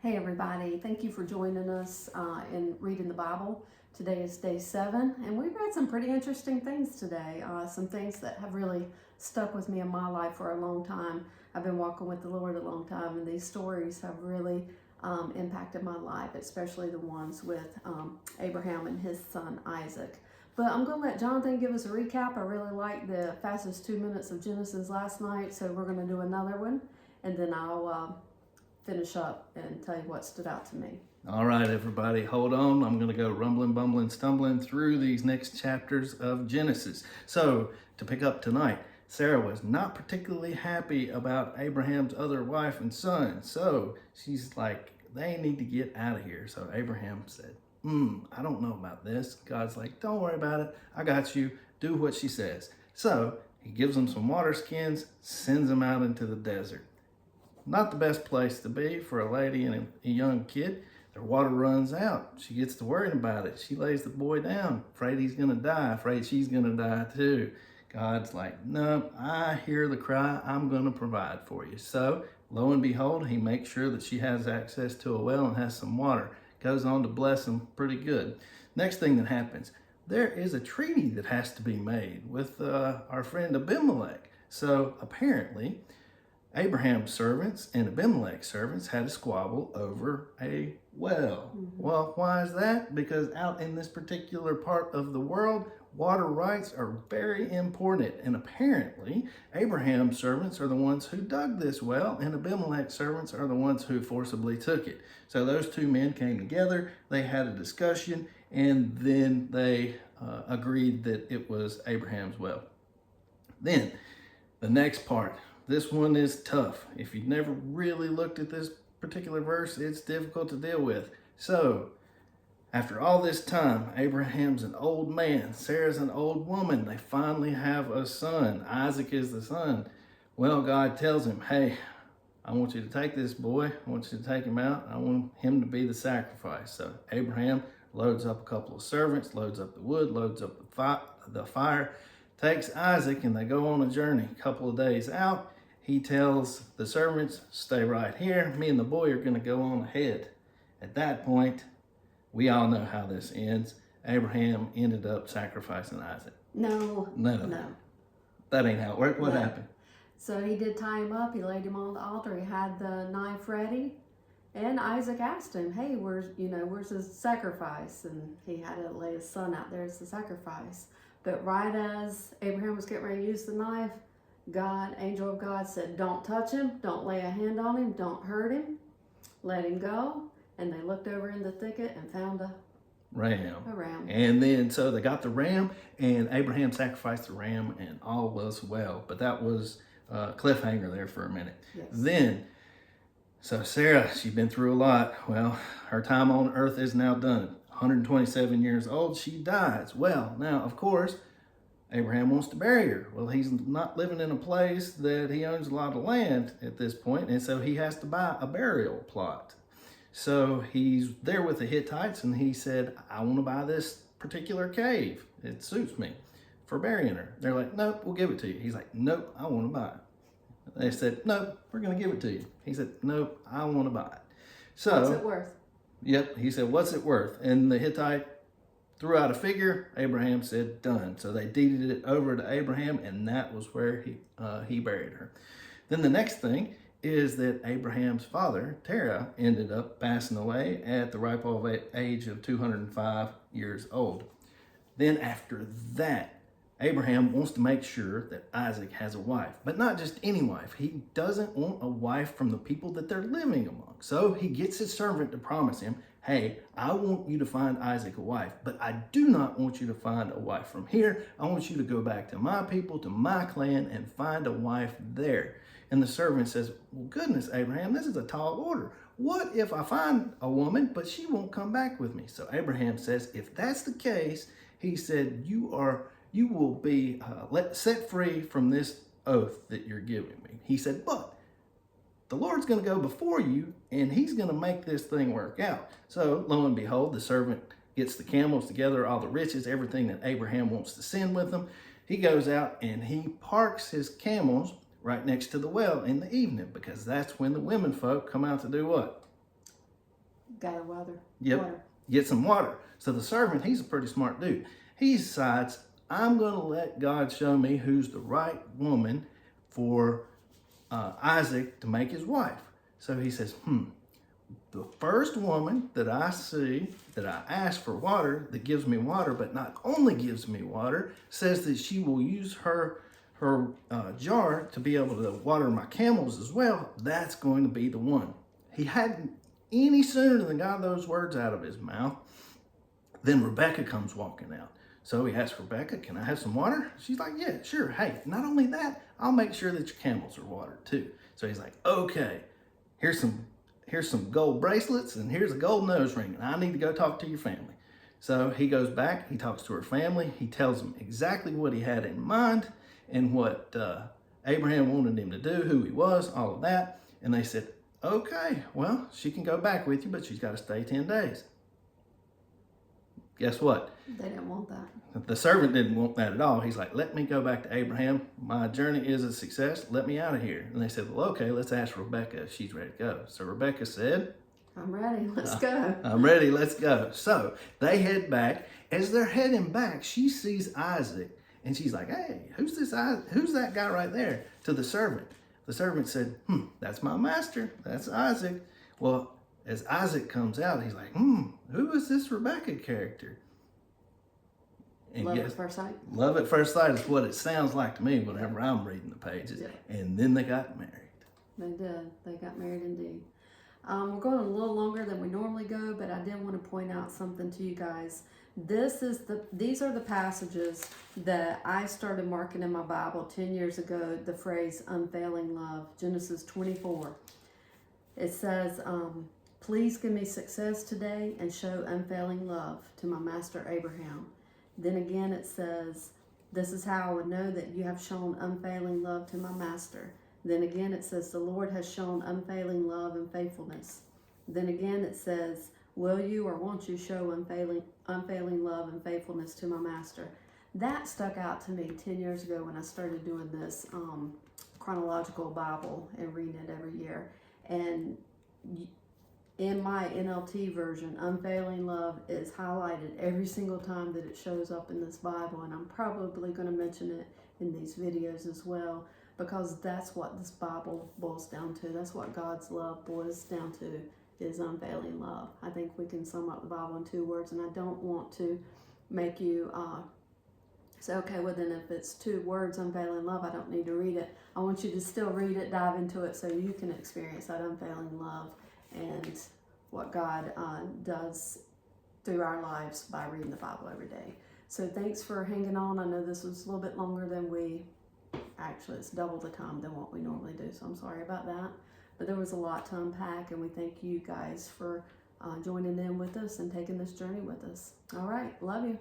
Hey everybody, thank you for joining us in reading the Bible. Today is day 7 and we've read some pretty interesting things today. Some things that have really stuck with me in my life for a long time. I've been walking with the Lord a long time and these stories have really impacted my life, especially the ones with Abraham and his son Isaac. But I'm going to let Jonathan give us a recap. I really liked the fastest 2 minutes of Genesis last night, so we're going to do another one and then I'll finish up and tell you what stood out to me. All right, everybody, hold on. I'm going to go rumbling, bumbling, stumbling through these next chapters of Genesis. So, to pick up tonight, Sarah was not particularly happy about Abraham's other wife and son. So, she's like, they need to get out of here. So, Abraham said, I don't know about this. God's like, don't worry about it. I got you. Do what she says. So, he gives them some water skins, sends them out into the desert. Not the best place to be for a lady and a young kid. Their water runs out. She gets to worrying about it. She lays the boy down, afraid he's going to die, afraid she's going to die too. God's like, no, I hear the cry. I'm going to provide for you. So, lo and behold, he makes sure that she has access to a well and has some water. Goes on to bless them pretty good. Next thing that happens, there is a treaty that has to be made with our friend Abimelech. So, apparently, Abraham's servants and Abimelech's servants had a squabble over a well. Well, why is that? Because out in this particular part of the world, water rights are very important. And apparently, Abraham's servants are the ones who dug this well, and Abimelech's servants are the ones who forcibly took it. So those two men came together, they had a discussion, and then they agreed that it was Abraham's well. Then, the next part. This one is tough. If you've never really looked at this particular verse, it's difficult to deal with. So, after all this time, Abraham's an old man, Sarah's an old woman. They finally have a son. Isaac is the son. Well, God tells him, hey, I want you to take this boy. I want you to take him out. I want him to be the sacrifice. So, Abraham loads up a couple of servants, loads up the wood, loads up the fire, takes Isaac, and they go on a journey. A couple of days out, he tells the servants, stay right here. Me and the boy are going to go on ahead. At that point, we all know how this ends. Abraham ended up sacrificing Isaac. No. That ain't how it worked. What happened? So he did tie him up. He laid him on the altar. He had the knife ready. And Isaac asked him, hey, where's his sacrifice? And he had to lay his son out there as the sacrifice. But right as Abraham was getting ready to use the knife, angel of God said, don't touch him, don't lay a hand on him, don't hurt him, let him go. And they looked over in the thicket and found a ram. And then, so they got the ram, and Abraham sacrificed the ram, and all was well. But that was a cliffhanger there for a minute. Yes. Then, so Sarah, she's been through a lot. Well, her time on earth is now done. 127 years old, she dies. Well, now, of course, Abraham wants to bury her. Well, he's not living in a place that he owns a lot of land at this point, and so he has to buy a burial plot. So he's there with the Hittites, and he said, I want to buy this particular cave. It suits me for burying her. They're like, nope, we'll give it to you. He's like, nope, I want to buy it. They said, nope, we're going to give it to you. He said, nope, I want to buy it. So, what's it worth? Yep, he said, what's it worth? And the Hittite threw out a figure. Abraham said, done. So they deeded it over to Abraham, and that was where he buried her. Then the next thing is that Abraham's father, Terah, ended up passing away at the ripe old age of 205 years old. Then after that, Abraham wants to make sure that Isaac has a wife, but not just any wife. He doesn't want a wife from the people that they're living among. So he gets his servant to promise him, hey, I want you to find Isaac a wife, but I do not want you to find a wife from here. I want you to go back to my people, to my clan, and find a wife there. And the servant says, well, goodness, Abraham, this is a tall order. What if I find a woman, but she won't come back with me? So Abraham says, if that's the case, he said, you will be set free from this oath that you're giving me. He said, but the Lord's going to go before you, and he's going to make this thing work out. So lo and behold, the servant gets the camels together, all the riches, everything that Abraham wants to send with them. He goes out and he parks his camels right next to the well in the evening, because that's when the women folk come out to do what? gather water. Yep. Water. Get some water. So the servant, he's a pretty smart dude. He decides, I'm going to let God show me who's the right woman for Isaac to make his wife. So he says, the first woman that I see, that I ask for water, that gives me water, but not only gives me water, says that she will use her jar to be able to water my camels as well. That's going to be the one. He hadn't any sooner than got those words out of his mouth, then Rebecca comes walking out. So he asks Rebecca, can I have some water? She's like, yeah, sure. Hey, not only that, I'll make sure that your camels are watered too. So he's like, okay, here's some gold bracelets and here's a gold nose ring. And I need to go talk to your family. So he goes back, he talks to her family. He tells them exactly what he had in mind and what Abraham wanted him to do, who he was, all of that. And they said, okay, well, she can go back with you, but she's got to stay 10 days. Guess what? They didn't want that. The servant didn't want that at all. He's like, let me go back to Abraham. My journey is a success. Let me out of here. And they said, well, okay, let's ask Rebecca if she's ready to go. So Rebecca said, I'm ready. Let's go. I'm ready. Let's go. So they head back. As they're heading back, she sees Isaac. And she's like, hey, who's that guy right there? To the servant. The servant said, that's my master. That's Isaac. Well, as Isaac comes out, he's like, who is this Rebecca character? And Love at first sight. Love at first sight is what it sounds like to me whenever I'm reading the pages. Yeah. And then they got married. They did. They got married indeed. We're going a little longer than we normally go, but I did want to point out something to you guys. These are the passages that I started marking in my Bible 10 years ago, the phrase unfailing love, Genesis 24. It says, please give me success today and show unfailing love to my master Abraham. Then again it says, this is how I would know that you have shown unfailing love to my master. Then again it says, the Lord has shown unfailing love and faithfulness. Then again it says, will you or won't you show unfailing love and faithfulness to my master? That stuck out to me 10 years ago when I started doing this chronological Bible and reading it every year. And in my NLT version, unfailing love is highlighted every single time that it shows up in this Bible. And I'm probably going to mention it in these videos as well, because that's what this Bible boils down to. That's what God's love boils down to, is unfailing love. I think we can sum up the Bible in 2 words, and I don't want to make you say, okay, well then if it's 2 words, unfailing love, I don't need to read it. I want you to still read it, dive into it, so you can experience that unfailing love and what God does through our lives by reading the Bible every day. So thanks for hanging on. I know this was a little bit longer than actually it's double the time than what we normally do, so I'm sorry about that. But there was a lot to unpack, and we thank you guys for joining in with us and taking this journey with us. All right, love you.